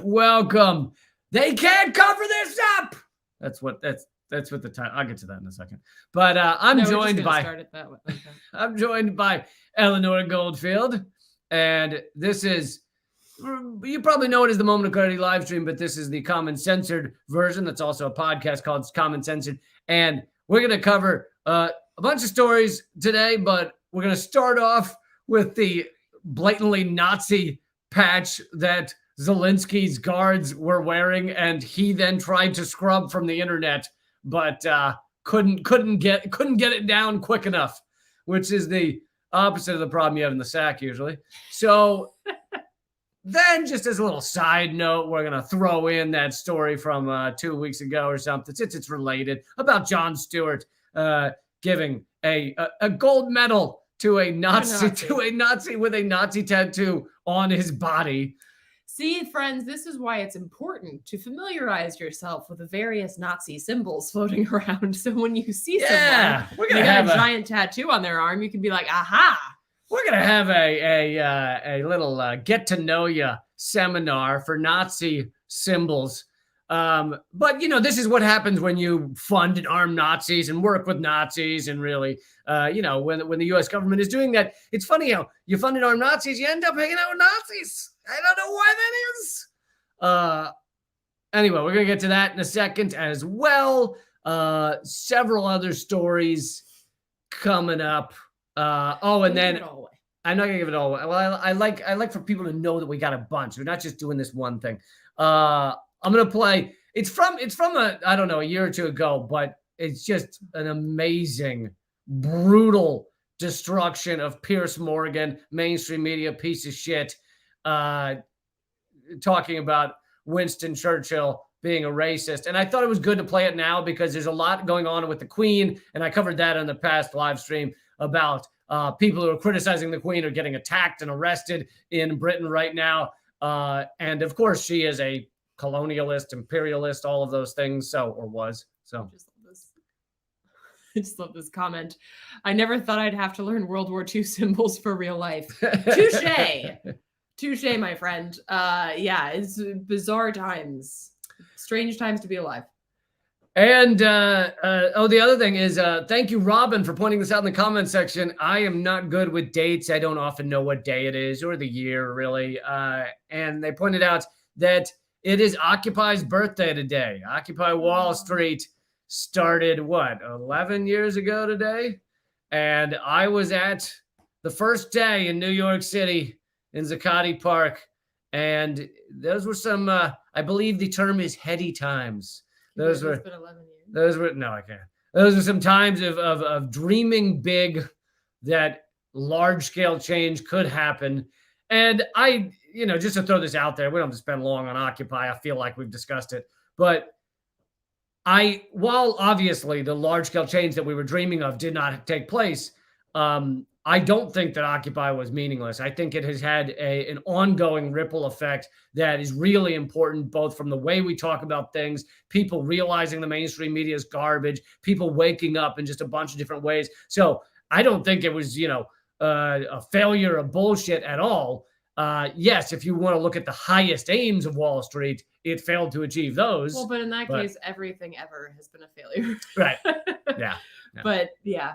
Welcome. They can't cover this up. That's what the title. I'll get to that in a second. But I'm joined by Eleanor Goldfield, and this is, you probably know it as the Moment of Clarity live stream, but this is the Common Censored version. That's also a podcast called Common Censored, and we're going to cover a bunch of stories today, but we're going to start off with the blatantly Nazi patch that Zelensky's guards were wearing, and he then tried to scrub from the internet, but couldn't get it down quick enough, which is the opposite of the problem you have in the sack usually. So then, just as a little side note, we're gonna throw in that story from 2 weeks ago or something, since it's related, about Jon Stewart giving a gold medal to a Nazi with a Nazi tattoo on his body. See, friends, this is why it's important to familiarize yourself with the various Nazi symbols floating around. So when you see someone we're gonna have a giant tattoo on their arm, you can be like, aha. We're gonna have a little get to know you seminar for Nazi symbols. But this is what happens when you fund and arm Nazis and work with Nazis, and really, when the U.S. government is doing that, it's funny how you fund and arm Nazis, you end up hanging out with Nazis. I don't know why that is. Anyway, we're gonna get to that in a second as well. Several other stories coming up. And then I'm not gonna give it all away. Well, I like for people to know that we got a bunch. We're not just doing this one thing. I'm gonna play. It's from a year or two ago, but it's just an amazing, brutal destruction of Piers Morgan, mainstream media piece of shit, talking about Winston Churchill being a racist. And I thought it was good to play it now because there's a lot going on with the Queen, and I covered that on the past live stream about people who are criticizing the Queen are getting attacked and arrested in Britain right now. And of course, she is a colonialist, imperialist, all of those things. Was. I just love this comment. I never thought I'd have to learn World War II symbols for real life. Touche, my friend. It's bizarre times. Strange times to be alive. And the other thing is, thank you, Robin, for pointing this out in the comment section. I am not good with dates. I don't often know what day it is or the year, really. And they pointed out that it is Occupy's birthday today. Occupy Wall Street started, 11 years ago today? And I was at the first day in New York City in Zuccotti Park. And those were some, I believe the term is heady times. It's been 11 years. No, I can't. Those are some times of dreaming big that large-scale change could happen. And I, just to throw this out there, we don't have to spend long on Occupy. I feel like we've discussed it. But while obviously the large-scale change that we were dreaming of did not take place, I don't think that Occupy was meaningless. I think it has had an ongoing ripple effect that is really important, both from the way we talk about things, people realizing the mainstream media is garbage, people waking up in just a bunch of different ways. So I don't think it was, a failure of bullshit at all. Yes, if you want to look at the highest aims of Wall Street, it failed to achieve those. Well, but in that case, everything ever has been a failure. Right. Yeah. But yeah,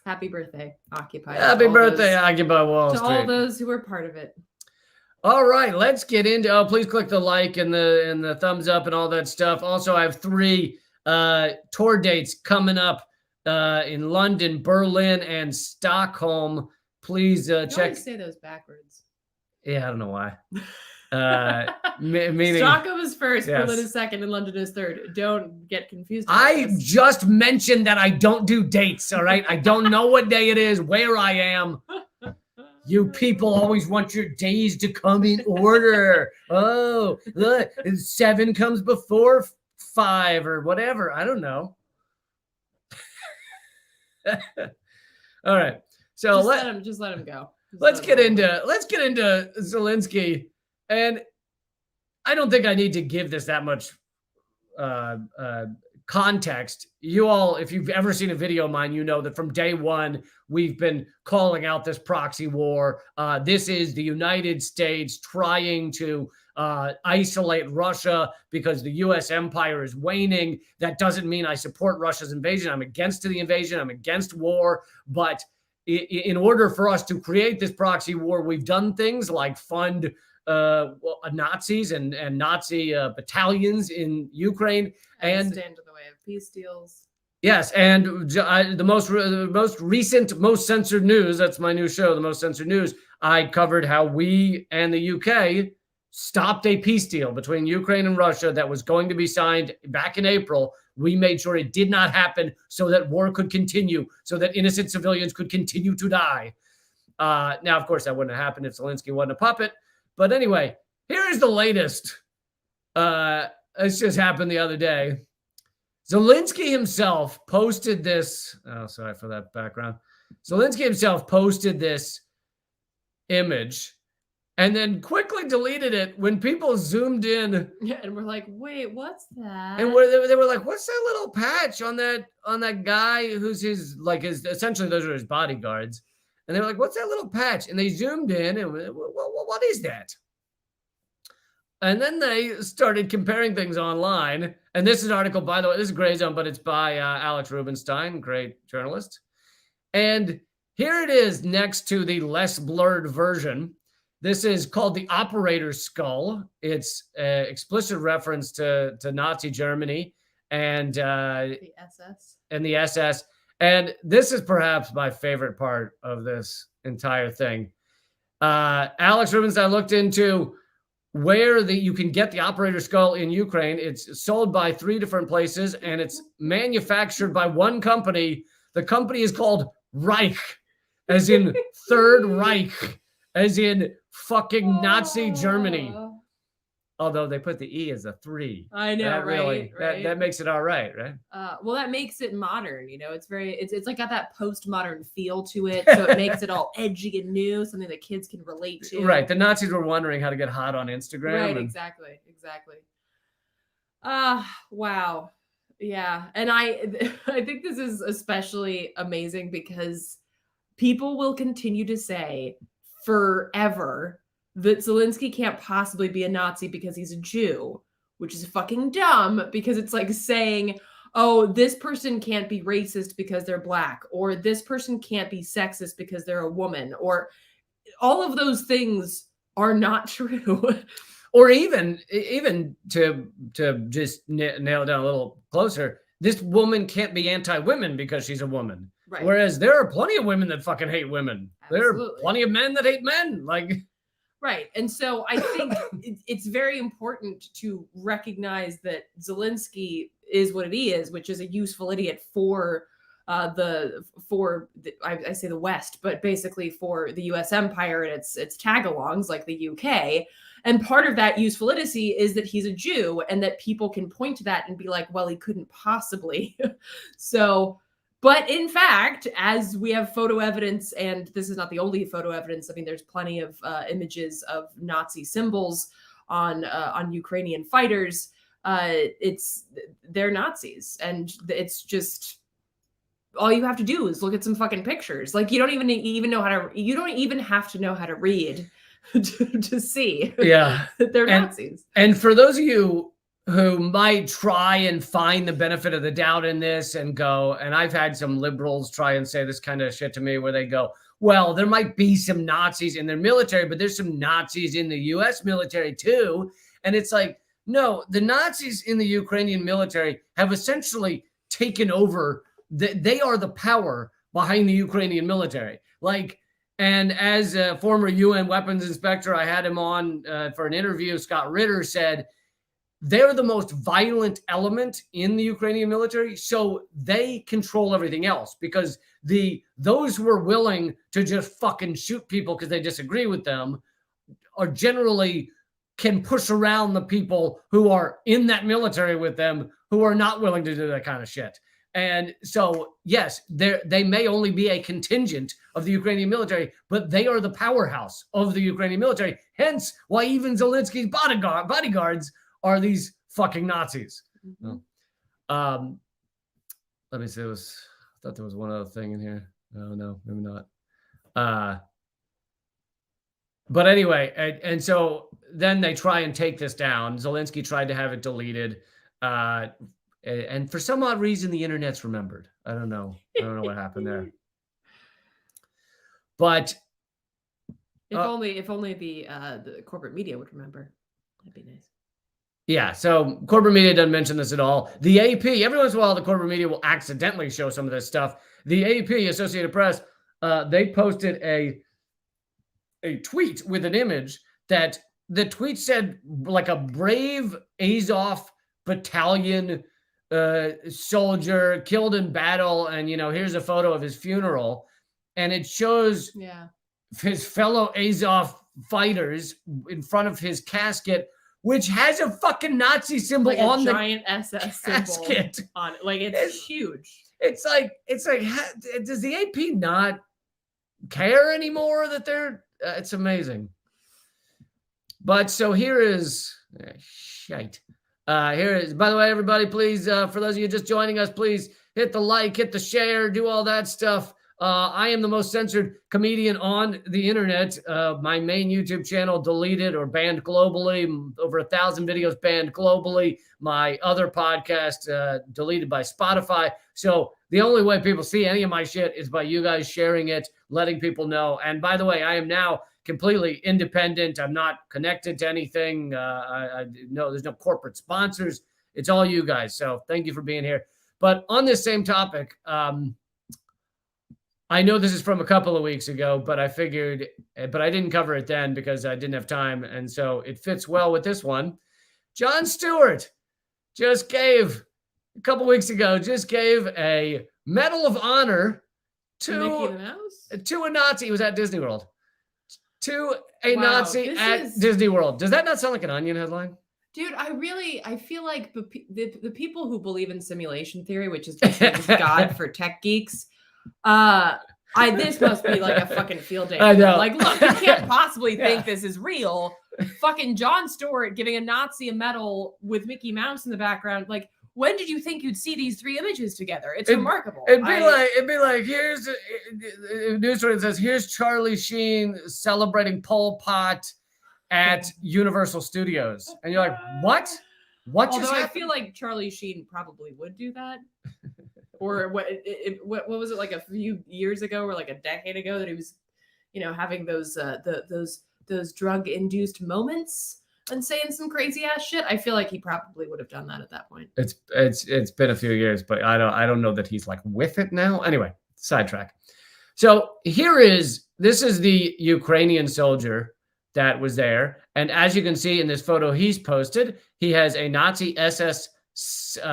happy birthday, Occupy. Happy birthday, Occupy Wall Street. To all those who were part of it. All right, let's get into. Please click the like and the thumbs up and all that stuff. Also, I have 3 tour dates coming up in London, Berlin, and Stockholm. Please check. You always say those backwards. Yeah, I don't know why. Meaning Stockholm is first, yes. Berlin is second, and London is third. Don't get confused. I just mentioned that I don't do dates, all right? I don't know what day it is, where I am. You people always want your days to come in order. Oh, look, 7 comes before 5 or whatever. I don't know. All right. So just let him go. Let's get into Zelensky. And I don't think I need to give this that much context, you all, if you've ever seen a video of mine, you know that from day one, we've been calling out this proxy war. This is the United States trying to isolate Russia because the U.S. empire is waning. That doesn't mean I support Russia's invasion. I'm against the invasion. I'm against war. But in order for us to create this proxy war, we've done things like fund Nazis and Nazi battalions in Ukraine. And stand in the way of peace deals. Yes, and the most recent, most censored news, that's my new show, The Most Censored News, I covered how we and the UK stopped a peace deal between Ukraine and Russia that was going to be signed back in April. We made sure it did not happen so that war could continue, so that innocent civilians could continue to die. Now, of course, that wouldn't have happened if Zelensky wasn't a puppet. But anyway, here is the latest. This just happened the other day. Zelensky himself posted this. Oh, sorry for that background. Zelensky himself posted this image and then quickly deleted it when people zoomed in. Yeah, and we're like, wait, what's that? And they were like, what's that little patch on that guy who's his essentially those are his bodyguards. And they were like, what's that little patch? And they zoomed in and what is that? And then they started comparing things online. And this is an article, by the way, this is Gray Zone, but it's by Alex Rubinstein, great journalist. And here it is next to the less blurred version. This is called the operator's skull. It's an explicit reference to Nazi Germany and the SS. And the SS. And this is perhaps my favorite part of this entire thing. Alex Rubinstein looked into where you can get the operator's skull in Ukraine. It's sold by 3 different places, and it's manufactured by one company. The company is called Reich, as in Third Reich, as in fucking Nazi Germany. Although they put the E as a 3. I know, that right? That makes it all right, right? Well, that makes it modern. You know, it's like got that postmodern feel to it, so it makes it all edgy and new, something that kids can relate to. Right. The Nazis were wondering how to get hot on Instagram. Right. Exactly. Wow. Yeah, and I think this is especially amazing because people will continue to say forever that Zelensky can't possibly be a Nazi because he's a Jew, which is fucking dumb because it's like saying, oh, this person can't be racist because they're black, or this person can't be sexist because they're a woman, or all of those things are not true. Or even to just nail down a little closer, this woman can't be anti-women because she's a woman. Right. Whereas there are plenty of women that fucking hate women. Absolutely. There are plenty of men that hate men. Like, right. And so I think it's very important to recognize that Zelensky is what he is, which is a useful idiot for I say the West, but basically for the U.S. empire and its tag-alongs like the UK. And part of that useful idiocy is that he's a Jew and that people can point to that and be like, well, he couldn't possibly. But in fact, as we have photo evidence, and this is not the only photo evidence, I mean, there's plenty of images of Nazi symbols on Ukrainian fighters. They're Nazis, and it's just all you have to do is look at some fucking pictures. Like you don't even have to know how to read to see that they're Nazis. And for those of you who might try and find the benefit of the doubt in this and go, and I've had some liberals try and say this kind of shit to me where they go, well, there might be some Nazis in their military, but there's some Nazis in the US military too. And it's like, no, the Nazis in the Ukrainian military have essentially taken over. They are the power behind the Ukrainian military. And as a former UN weapons inspector, I had him on for an interview. Scott Ritter said, they're the most violent element in the Ukrainian military, so they control everything else because those who are willing to just fucking shoot people because they disagree with them are generally can push around the people who are in that military with them who are not willing to do that kind of shit. And so, yes, they may only be a contingent of the Ukrainian military, but they are the powerhouse of the Ukrainian military. Hence why even Zelensky's bodyguards are these fucking Nazis. Mm-hmm. Let me see. I thought there was one other thing in here. Oh no, maybe not. But anyway, and so then they try and take this down. Zelensky tried to have it deleted. And for some odd reason, the internet's remembered. I don't know what happened there. But if only the corporate media would remember, that'd be nice. Yeah, so corporate media doesn't mention this at all. The AP, every once in a while, the corporate media will accidentally show some of this stuff. The AP, Associated Press, they posted a tweet with an image that the tweet said like a brave Azov battalion soldier killed in battle, and here's a photo of his funeral, and it shows his fellow Azov fighters in front of his casket, which has a fucking Nazi symbol like on a the giant SS casket symbol on it. Like it's huge. It's like does the AP not care anymore that they're? It's amazing. But so here is shite. Here is, by the way, everybody, please, for those of you just joining us, please hit the like, hit the share, do all that stuff. I am the most censored comedian on the internet. My main YouTube channel deleted or banned globally. Over 1,000 videos banned globally. My other podcast deleted by Spotify. So the only way people see any of my shit is by you guys sharing it, letting people know. And by the way, I am now completely independent. I'm not connected to anything. There's no corporate sponsors. It's all you guys. So thank you for being here. But on this same topic, I know this is from a couple of weeks ago, but I didn't cover it then because I didn't have time. And so it fits well with this one. Jon Stewart just gave a Medal of Honor to a Nazi. He was at Disney World. To a Nazi at Disney World. Does that not sound like an Onion headline? Dude, I feel like the people who believe in simulation theory, which is just God for tech geeks, this must be like a fucking field day. I know. Like, look, you can't possibly think this is real. Fucking Jon Stewart giving a Nazi a medal with Mickey Mouse in the background. Like, when did you think you'd see these three images together? It's remarkable. It'd be like here's a news story that says here's Charlie Sheen celebrating Pol Pot at Universal Studios, and you're like, what? Although I feel like Charlie Sheen probably would do that. Or what was it, like a few years ago or like a decade ago, that he was, having those drug-induced moments and saying some crazy ass shit? I feel like he probably would have done that at that point. It's been a few years, but I don't know that he's like with it now. Anyway, sidetrack. So this is the Ukrainian soldier that was there, and as you can see in this photo he's posted, he has a Nazi SS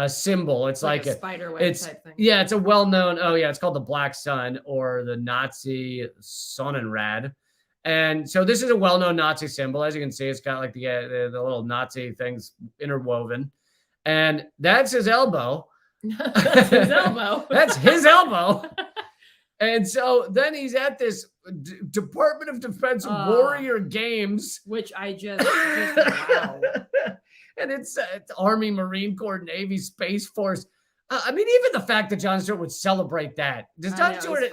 symbol. It's like a spider web type thing. Yeah, it's a well-known. Oh yeah, it's called the Black Sun or the Nazi Sonnenrad. And so this is a well-known Nazi symbol. As you can see, it's got like the little Nazi things interwoven, and that's his elbow. That's his elbow. That's his elbow. And so then he's at this Department of Defense Warrior Games, which I just wow. And it's Army, Marine Corps, Navy, Space Force. I mean, even the fact that Jon Stewart would celebrate that. Does Jon Stewart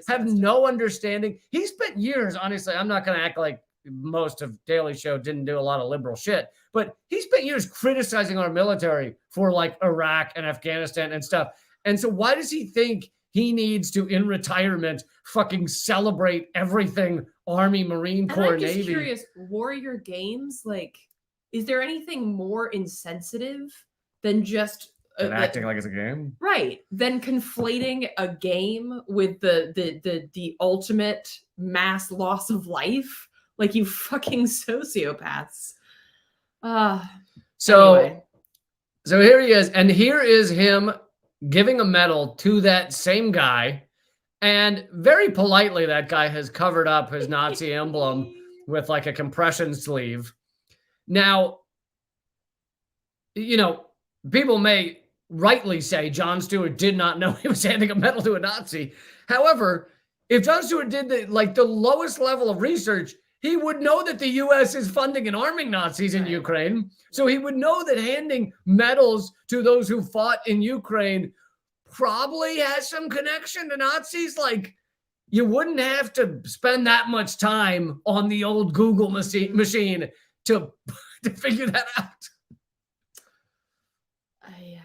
have no understanding? He spent years, honestly, I'm not going to act like most of Daily Show didn't do a lot of liberal shit, but he spent years criticizing our military for like Iraq and Afghanistan and stuff. And so why does he think he needs to, in retirement, fucking celebrate everything Army, Marine Corps, Navy? I'm just curious, Warrior Games, like, is there anything more insensitive than just acting like it's a game? Right. Than conflating a game with the ultimate mass loss of life? Like, you fucking sociopaths. So here he is, and here is him giving a medal to that same guy, and very politely that guy has covered up his Nazi emblem with like a compression sleeve. Now, people may rightly say Jon Stewart did not know he was handing a medal to a Nazi. However, if Jon Stewart did the lowest level of research, He would know that the U.S. is funding and arming Nazis in Ukraine. So he would know that handing medals to those who fought in Ukraine probably has some connection to Nazis. Like, you wouldn't have to spend that much time on the old Google machine to figure that out. Yeah.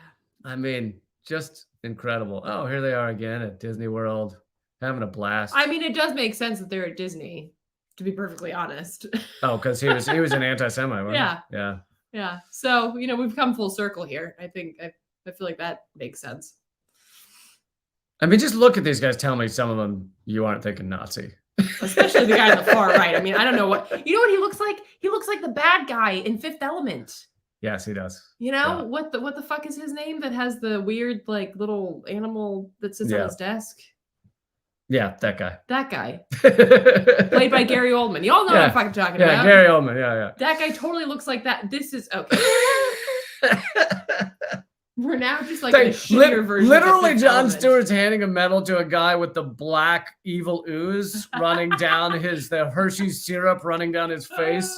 I mean, just incredible. Oh, here they are again at Disney World, having a blast. I mean, it does make sense that they're at Disney, to be perfectly honest. Oh, because he was an anti-Semite, wasn't Yeah. he? Yeah. Yeah. So, we've come full circle here. I think I feel like that makes sense. I mean, just look at these guys. Tell me some of them you aren't thinking Nazi. Especially the guy on the far right. I mean, I don't know what he looks like. He looks like the bad guy in Fifth Element. Yes, he does. Yeah. What the fuck is his name that has the weird like little animal that sits on his desk? Yeah, that guy. That guy. Played by Gary Oldman. You all know what I'm talking about. Yeah, Gary Oldman. Yeah. That guy totally looks like that. This is okay. We're now just like a shittier version. Literally, Jon Stewart's handing a medal to a guy with the black evil ooze running down the Hershey's syrup running down his face.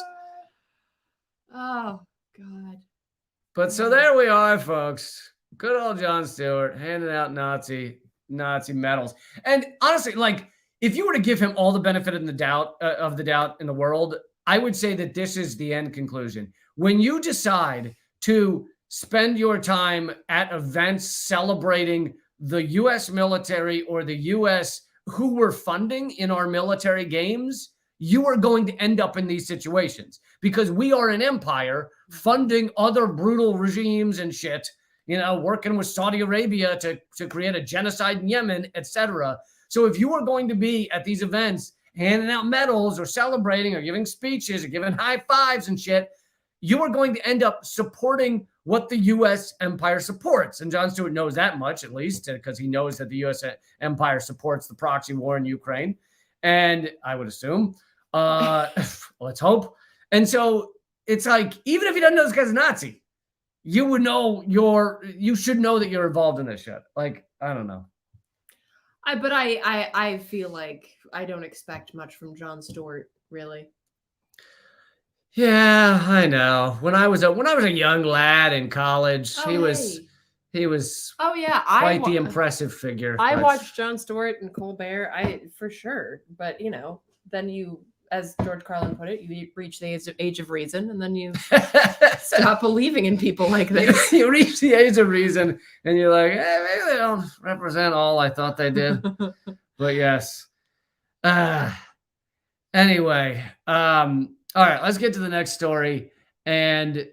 Oh God. But so there we are, folks. Good old Jon Stewart handing out Nazi medals. And honestly, like, if you were to give him all the benefit of the doubt in the world, I would say that this is the end conclusion. When you decide to spend your time at events celebrating the U.S. military or the U.S. who we're funding in our military games, you are going to end up in these situations because we are an empire funding other brutal regimes and shit, working with Saudi Arabia to create a genocide in Yemen, etc. So if you are going to be at these events handing out medals or celebrating or giving speeches or giving high fives and shit, you are going to end up supporting what the U.S. empire supports. And Jon Stewart knows that much, at least, because he knows that the U.S. empire supports the proxy war in Ukraine. And I would assume, let's hope. And so it's like, even if he doesn't know this guy's a Nazi, you should know that you're involved in this shit. Like, I don't know. But I feel like I don't expect much from Jon Stewart, really. Yeah, I know. When I was a young lad in college, he was quite the impressive figure. I watched Jon Stewart and Colbert, for sure. But then you, as George Carlin put it, you reach the age of reason, and then you stop believing in people like this. You reach the age of reason, and you're like, hey, maybe they don't represent all I thought they did. But yes. Anyway, all right, let's get to the next story. And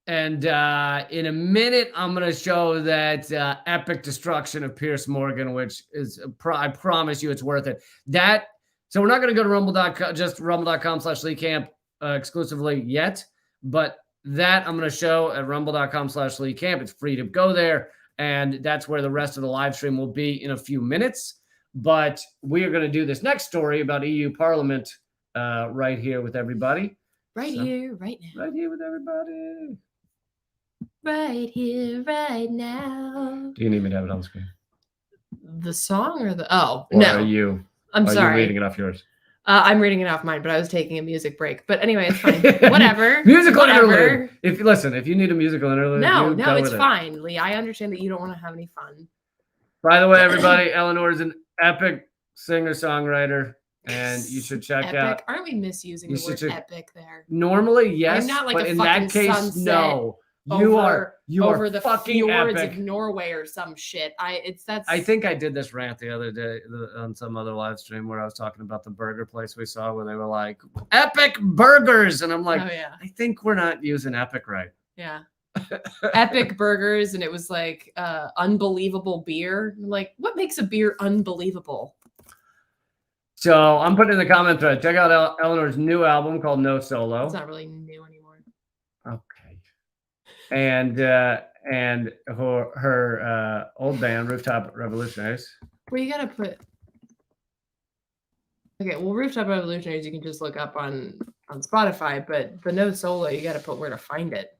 in a minute, I'm going to show that epic destruction of Pierce Morgan, which is, I promise you, it's worth it. So we're not going to go to rumble.com, just rumble.com/LeeCamp exclusively yet, but that I'm going to show at rumble.com/LeeCamp. It's free to go there, and that's where the rest of the live stream will be in a few minutes. But we are going to do this next story about EU Parliament right here with everybody. Right here, right now. Right here with everybody. Right here, right now. Do you need me to have it on the screen? The song or the... Or no. Are you reading it off yours? I'm reading it off mine, but I was taking a music break. But anyway, it's fine. Whatever. Musical interlude. If you need a musical interlude, no, it's fine, Lee. I understand that you don't want to have any fun. By the way, everybody, Eleanor is an epic singer-songwriter, and you should check out. Aren't we misusing the word epic there? Normally, yes, I'm not like but a in that case, no. You are over the fucking fjords epic. of Norway or some shit. I think I did this rant the other day on some other live stream where I was talking about the burger place we saw where they were like, epic burgers. And I'm like, oh, yeah. I think we're not using epic right. Yeah. Epic burgers. And it was like unbelievable beer. I'm like, what makes a beer unbelievable? So I'm putting in the comment thread. Check out Eleanor's new album called No Solo. It's not really new anymore. Okay. And her old band, Rooftop Revolutionaries. Well, you gotta put. Okay, well, Rooftop Revolutionaries you can just look up on Spotify, but the No Solo you gotta put where to find it.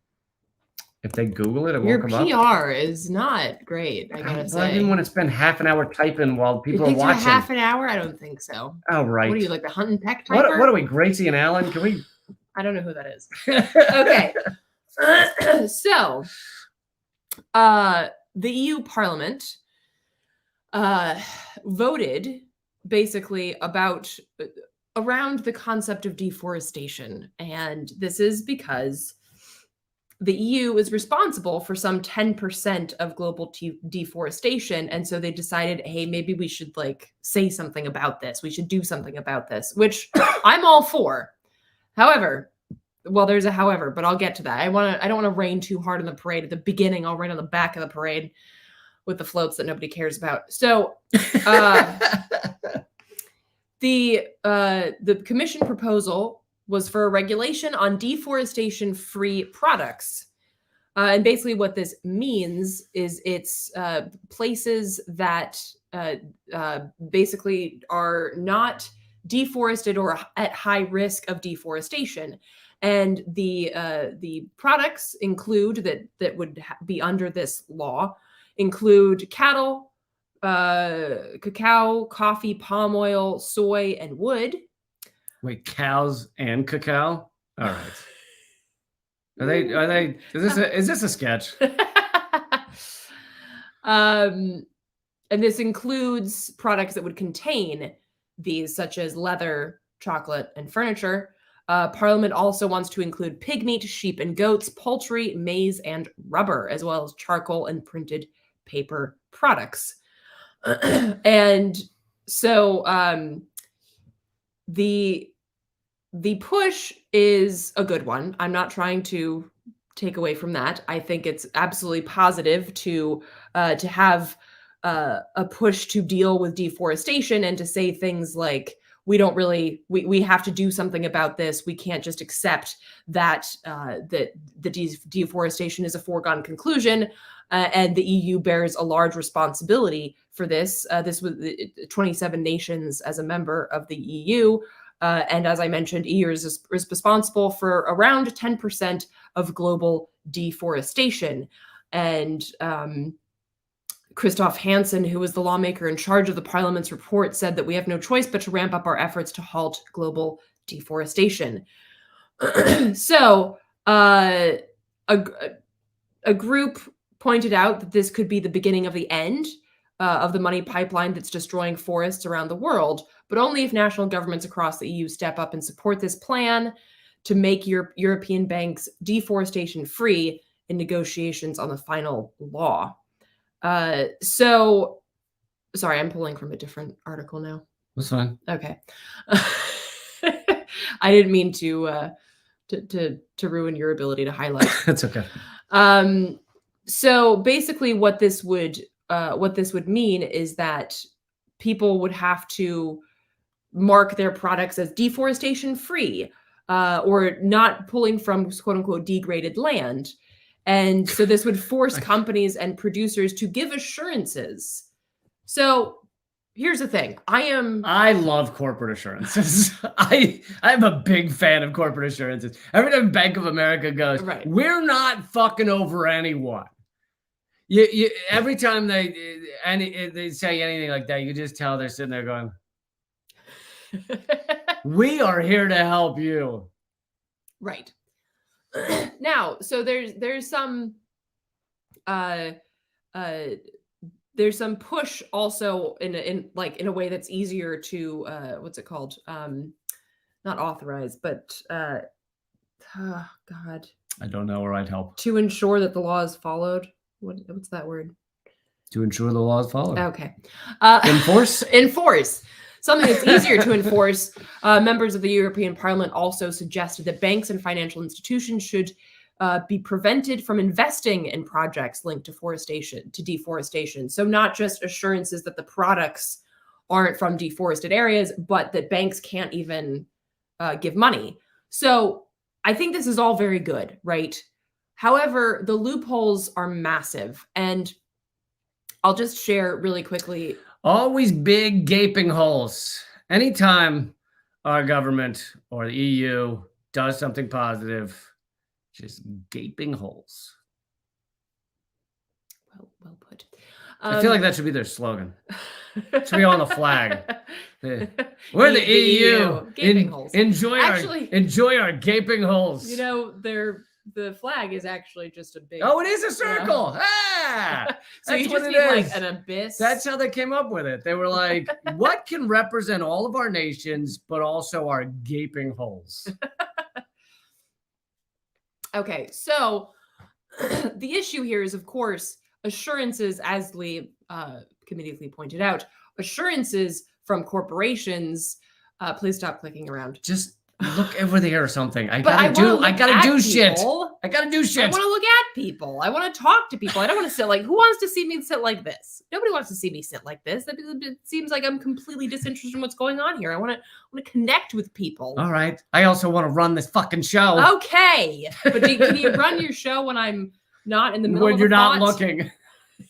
If they Google it, it Your won't come up. PR is not great, I gotta say. I didn't want to spend half an hour typing while people It are takes you watching. half an hour? I don't think so. Oh, right. What are you, like the Hunt and Peck typer? What are we, Gracie and Alan? Can we? I don't know who that is. Okay. So, the EU Parliament voted basically around the concept of deforestation. And this is because the EU is responsible for some 10% of global deforestation. And so they decided, hey, maybe we should like say something about this. We should do something about this, which I'm all for. However, well, there's a however, but I'll get to that. I don't want to rain too hard on the parade at the beginning. I'll rain on the back of the parade with the floats that nobody cares about. So the commission proposal was for a regulation on deforestation-free products. And basically what this means is it's places that basically are not deforested or at high risk of deforestation. And the products include that would be under this law include cattle, cacao, coffee, palm oil, soy, and wood. Wait, cows and cacao? All right. Are they is this a sketch? And this includes products that would contain these, such as leather, chocolate, and furniture. Parliament also wants to include pig meat, sheep and goats, poultry, maize, and rubber, as well as charcoal and printed paper products. And so the push is a good one. I'm not trying to take away from that. I think it's absolutely positive to have a push to deal with deforestation and to say things like, we have to do something about this. We can't just accept that that the deforestation is a foregone conclusion, and the EU bears a large responsibility for this. This was 27 nations as a member of the EU. And as I mentioned, EU is responsible for around 10% of global deforestation. And Christoph Hansen, who was the lawmaker in charge of the Parliament's report, said that we have no choice but to ramp up our efforts to halt global deforestation. So a group pointed out that this could be the beginning of the end of the money pipeline that's destroying forests around the world, but only if national governments across the EU step up and support this plan to make European banks deforestation free in negotiations on the final law. So, sorry, I'm pulling from a different article now. That's fine. Okay. I didn't mean to ruin your ability to highlight. That's okay. So basically what this would mean is that people would have to mark their products as deforestation free, or not pulling from quote unquote degraded land. And so this would force companies and producers to give assurances. So here's the thing. I love corporate assurances. I'm a big fan of corporate assurances. Every time Bank of America goes, right, we're not fucking over anyone. Every time they say anything like that, you can just tell they're sitting there going, we are here to help you. Right. Now, so there's some push also in a way that's easier to what's it called? Not authorize, but oh God. I don't know where I'd help. To ensure that the law is followed. What's that word? To ensure the law is followed. Okay. Enforce? Enforce. Something that's easier to enforce. Members of the European Parliament also suggested that banks and financial institutions should be prevented from investing in projects linked to deforestation. So not just assurances that the products aren't from deforested areas, but that banks can't even give money. So I think this is all very good, right? However, the loopholes are massive. And I'll just share really quickly. Always big gaping holes. Anytime our government or the EU does something positive, just gaping holes. Well put. I feel like that should be their slogan. It should be on the flag. We're the EU. Gaping holes. Enjoy our gaping holes. You know, the flag is actually just a big. Oh, it is a circle. Ah, so you that's just what need it like is. an abyss. That's how they came up with it. They were like, what can represent all of our nations, but also our gaping holes? Okay, so the issue here is, of course, assurances, as Lee comedically pointed out, assurances from corporations. Please stop clicking around. Just look over there or something. I But gotta do shit. people. I gotta do I shit. want to look at people. I want to talk to people. I don't want to sit like, who wants to see me sit like this? Nobody wants to see me sit like this. It seems like I'm completely disinterested in what's going on here. I want to connect with people. All right. I also want to run this fucking show. Okay. But can you run your show when I'm not in the middle of When you're not thought? looking.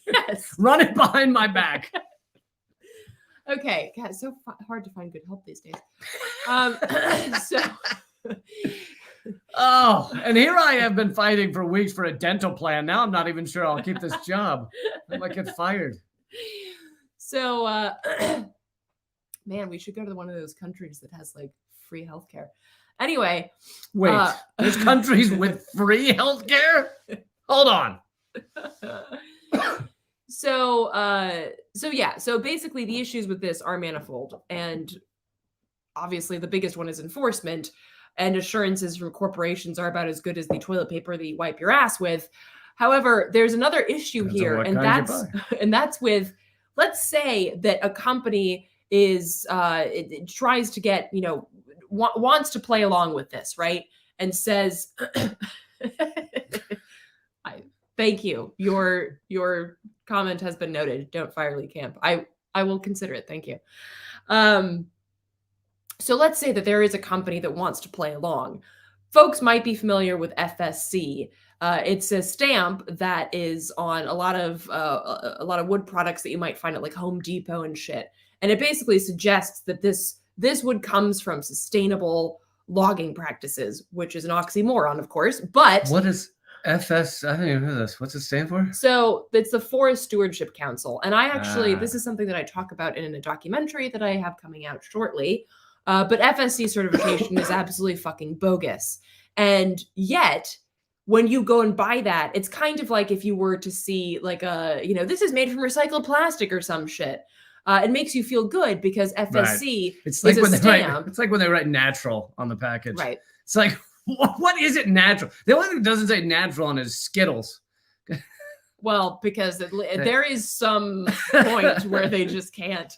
Yes. Run it behind my back. Okay. God, it's so hard to find good help these days. So. Oh, and here I have been fighting for weeks for a dental plan. Now I'm not even sure I'll keep this job. I might get fired. So, man, we should go to one of those countries that has like free healthcare. Anyway, wait, there's countries with free healthcare? Hold on. So basically the issues with this are manifold, and obviously the biggest one is enforcement, and assurances from corporations are about as good as the toilet paper that you wipe your ass with. However, there's another issue here, and that's with, let's say that a company is it tries to get, wants to play along with this, right? And says, thank you. Your comment has been noted. Don't fire Lee Camp. I will consider it. Thank you. So let's say that there is a company that wants to play along. Folks might be familiar with FSC. It's a stamp that is on a lot of wood products that you might find at like Home Depot and shit. And it basically suggests that this wood comes from sustainable logging practices, which is an oxymoron, of course. But what is FS? I don't even know this. What's it stand for? So it's the Forest Stewardship Council. And I actually, this is something that I talk about in a documentary that I have coming out shortly. But FSC certification is absolutely fucking bogus. And yet, when you go and buy that, it's kind of like if you were to see like this is made from recycled plastic or some shit. It makes you feel good because FSC It's like is when a stamp. it's like when they write natural on the package. Right. It's like, what is it natural? The only thing that doesn't say natural on is Skittles. Well, because there is some point where they just can't.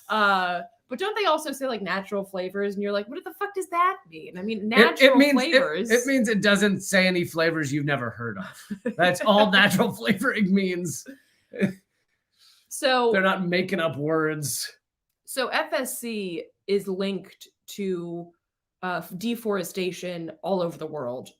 But don't they also say like natural flavors? And you're like, what the fuck does that mean? I mean, natural flavors. It means it doesn't say any flavors you've never heard of. That's all natural flavoring means. So they're not making up words. So FSC is linked to deforestation all over the world,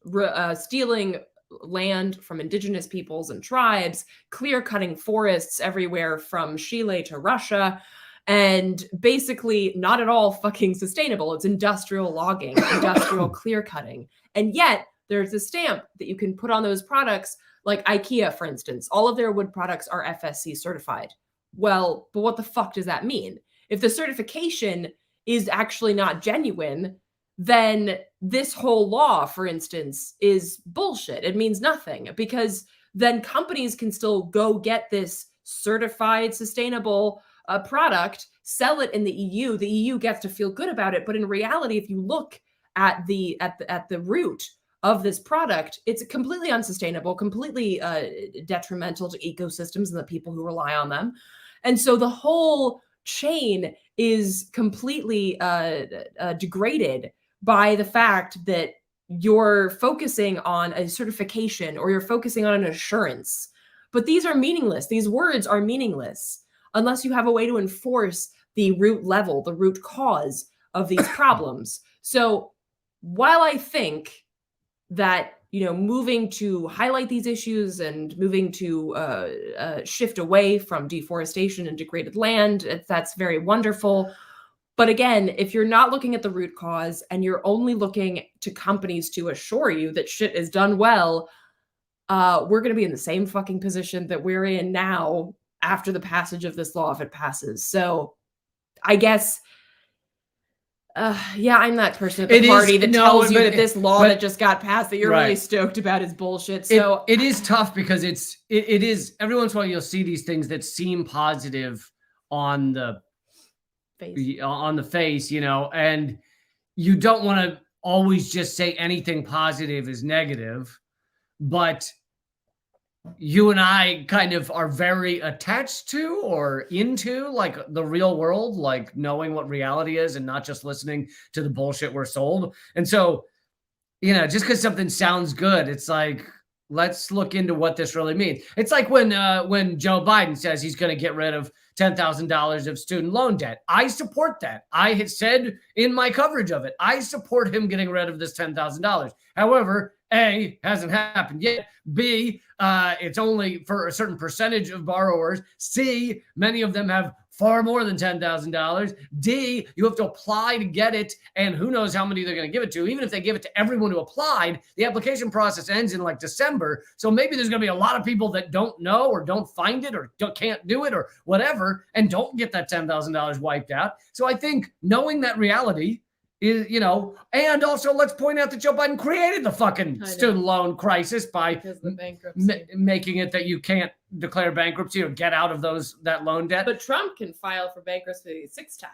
stealing land from indigenous peoples and tribes, clear-cutting forests everywhere from Chile to Russia, and basically not at all fucking sustainable. It's industrial logging, industrial clear-cutting. And yet there's a stamp that you can put on those products, like IKEA, for instance. All of their wood products are FSC certified. Well, but what the fuck does that mean? If the certification is actually not genuine, then this whole law, for instance, is bullshit. It means nothing, because then companies can still go get this certified sustainable product, sell it in the EU. The EU gets to feel good about it. But in reality, if you look at the root of this product, it's completely unsustainable, completely detrimental to ecosystems and the people who rely on them. And so the whole chain is completely degraded by the fact that you're focusing on a certification or you're focusing on an assurance. But these are meaningless. These words are meaningless unless you have a way to enforce the root level, the root cause of these problems. So while I think that, moving to highlight these issues and moving to shift away from deforestation and degraded land, that's very wonderful. But again, if you're not looking at the root cause and you're only looking to companies to assure you that shit is done well, we're going to be in the same fucking position that we're in now after the passage of this law if it passes. So I guess, yeah, I'm that person at the party that tells you that this law that just got passed that you're really stoked about is bullshit. So it is tough because it is every once in a while you'll see these things that seem positive on the face, you know, and you don't want to always just say anything positive is negative, but you and I kind of are very attached to or into like the real world, like knowing what reality is and not just listening to the bullshit we're sold. And so, you know, just because something sounds good, it's like, let's look into what this really means. It's like when Joe Biden says he's going to get rid of $10,000 of student loan debt. I support that. I had said in my coverage of it, I support him getting rid of this $10,000. However, A, hasn't happened yet. B, it's only for a certain percentage of borrowers. C, many of them have far more than $10,000. D, you have to apply to get it, and who knows how many they're going to give it to. Even if they give it to everyone who applied, the application process ends in like December. So maybe there's going to be a lot of people that don't know or don't find it or can't do it or whatever and don't get that $10,000 wiped out. So I think knowing that reality is, you know, and also let's point out that Joe Biden created the fucking student loan crisis by making it that you can't declare bankruptcy or get out of that loan debt. But Trump can file for bankruptcy 6 times.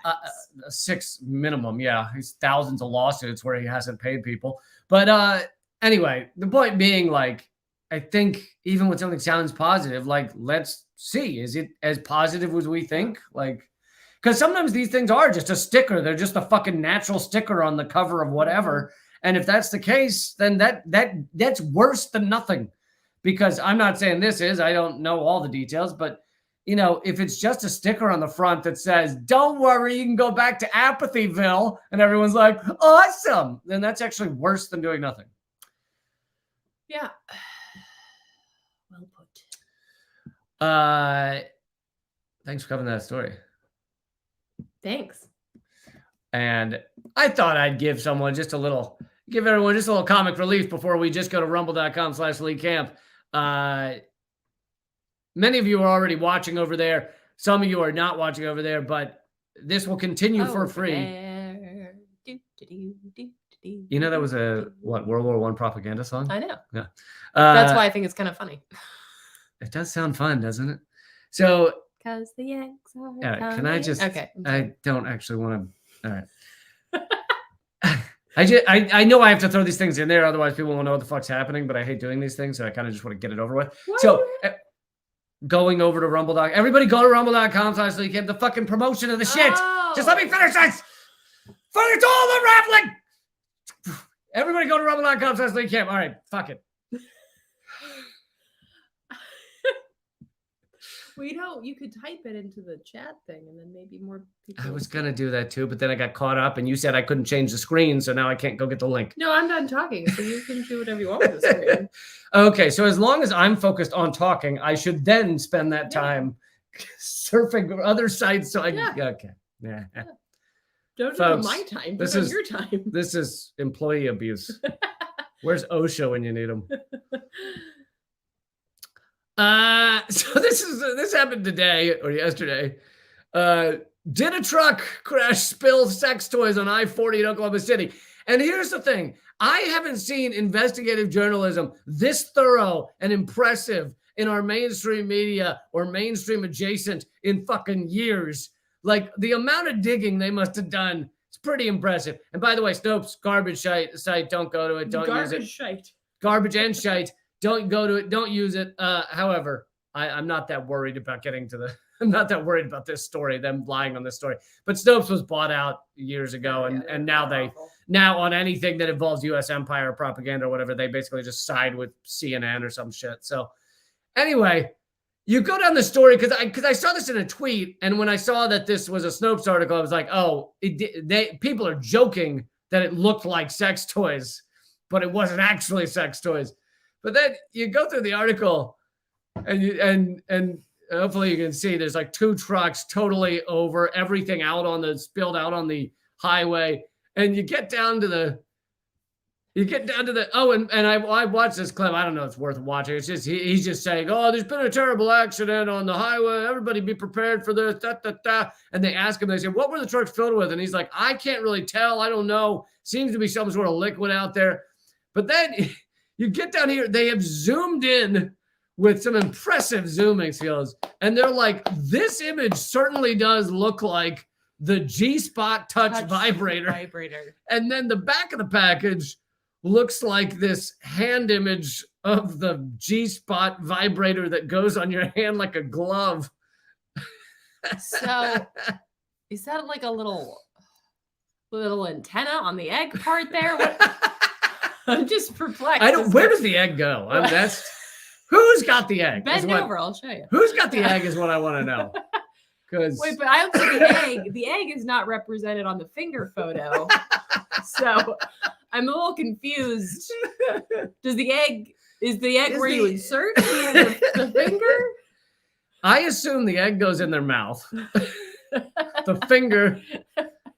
6 minimum, yeah. He's thousands of lawsuits where he hasn't paid people. But anyway, the point being, like, I think even when something sounds positive, like, let's see, is it as positive as we think? Like, because sometimes these things are just a sticker. They're just a fucking natural sticker on the cover of whatever. And if that's the case, then that's worse than nothing. Because I'm not saying this is, I don't know all the details, but, you know, if it's just a sticker on the front that says, don't worry, you can go back to Apathyville, and everyone's like, awesome, then that's actually worse than doing nothing. Yeah. Well put. Thanks for covering that story. Thanks. And I thought I'd give everyone just a little comic relief before we just go to rumble.com/leaguecamp. Many of you are already watching over there. Some of you are not watching over there, but this will continue for free. You know, that was a World War I propaganda song? I know. Yeah. That's why I think it's kind of funny. It does sound fun, doesn't it? So, because the Yanks are coming. Can I just? Okay. I don't actually want to. All right. I know I have to throw these things in there, otherwise people won't know what the fuck's happening. But I hate doing these things, so I kind of just want to get it over with. What? So, going over to Rumble.com. Everybody go to rumble.com/leaguecamp. The fucking promotion of the shit. Just let me finish this. It's all unraveling. Everybody go to rumble.com/leaguecamp. All right, fuck it. Well, you could type it into the chat thing and then maybe more people. I was going to do that too, but then I got caught up and you said I couldn't change the screen, so now I can't go get the link. No, I'm done talking, so you can do whatever you want with the screen. Okay, so as long as I'm focused on talking, I should then spend that time surfing other sites so I can... Yeah. Okay. Yeah. Don't do it on my time. Do it on your time. This is employee abuse. Where's OSHA when you need them? So this happened today or yesterday. Did a truck crash spill sex toys on I-40 in Oklahoma City? And here's the thing. I haven't seen investigative journalism this thorough and impressive in our mainstream media or mainstream adjacent in fucking years. Like, the amount of digging they must have done, it's pretty impressive. And by the way, Snopes, garbage site, don't go to it. Don't use it. Garbage and shite. Don't go to it. Don't use it. However, I'm not that worried about I'm not that worried about this story, them lying on this story. But Snopes was bought out years ago, and now on anything that involves U.S. empire or propaganda or whatever, they basically just side with CNN or some shit. So anyway, you go down the story because I saw this in a tweet, and when I saw that this was a Snopes article, I was like, oh, people are joking that it looked like sex toys, but it wasn't actually sex toys. But then you go through the article, and hopefully you can see there's like 2 trucks totally over, everything spilled out on the highway, and you get down to You get down to the and I watched this clip. I don't know, it's worth watching. It's just he's just saying, "Oh, there's been a terrible accident on the highway. Everybody be prepared for this." Da, da, da. And they ask him, they say, "What were the trucks filled with?" And he's like, "I can't really tell. I don't know. Seems to be some sort of liquid out there." But then you get down here. They have zoomed in with some impressive zooming skills, and they're like, "This image certainly does look like the G-Spot touch vibrator." And then the back of the package looks like this hand image of the G-Spot vibrator that goes on your hand like a glove. So is that like a little antenna on the egg part there? What? I'm just perplexed. Where does the egg go? Who's got the egg? Bend over, I'll show you. Who's got the egg is what I want to know. Wait, but I don't see the egg is not represented on the finger photo. So I'm a little confused. Is the egg where you insert the finger? I assume the egg goes in their mouth. The finger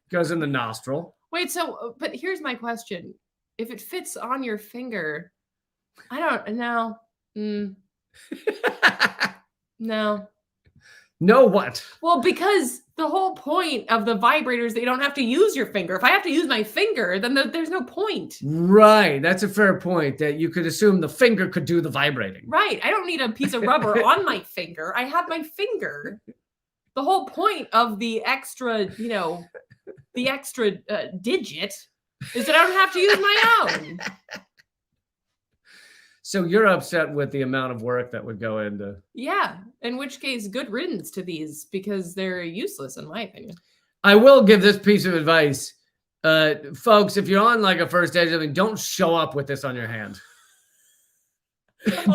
goes in the nostril. Wait, but here's my question. If it fits on your finger, I don't know. No. No what? Well, because the whole point of the vibrator is that you don't have to use your finger. If I have to use my finger, then there's no point. Right. That's a fair point, that you could assume the finger could do the vibrating. Right. I don't need a piece of rubber on my finger. I have my finger. The whole point of the extra, digit is that I don't have to use my own. So you're upset with the amount of work that would go into... Yeah, in which case, good riddance to these, because they're useless, in my opinion. I will give this piece of advice. Folks, if you're on like a first date or something, don't show up with this on your hand.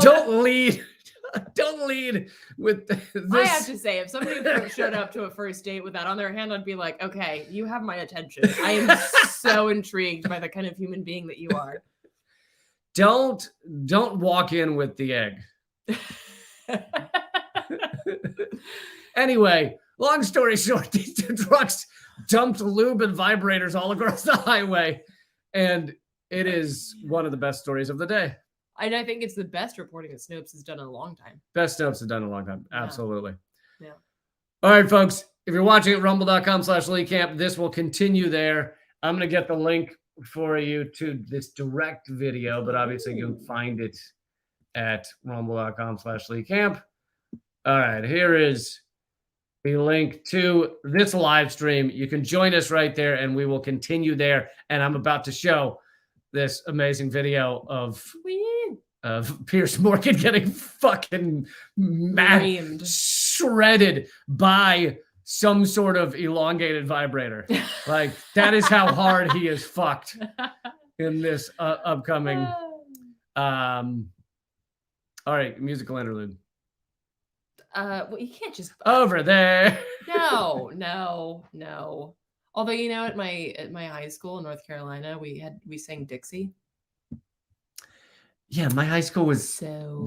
Don't lead with this. I have to say, if somebody showed up to a first date with that on their hand, I'd be like, okay, you have my attention. I am so intrigued by the kind of human being that you are. Don't walk in with the egg. Anyway, long story short, these two trucks dumped lube and vibrators all across the highway, and it is one of the best stories of the day. And I think it's the best reporting that Snopes has done in a long time. Best Snopes has done in a long time. Absolutely. Yeah. All right, folks. If you're watching at rumble.com/LeeCamp, this will continue there. I'm going to get the link for you to this direct video, but obviously you can find it at rumble.com/LeeCamp. All right, here is the link to this live stream. You can join us right there, and we will continue there. And I'm about to show this amazing video of Pierce Morgan getting fucking shredded by some sort of elongated vibrator. Like, that is how hard he is fucked in this upcoming. All right, musical interlude. Well, you can't just over there. No. Although, at my high school in North Carolina, we sang Dixie. Yeah, my high school was so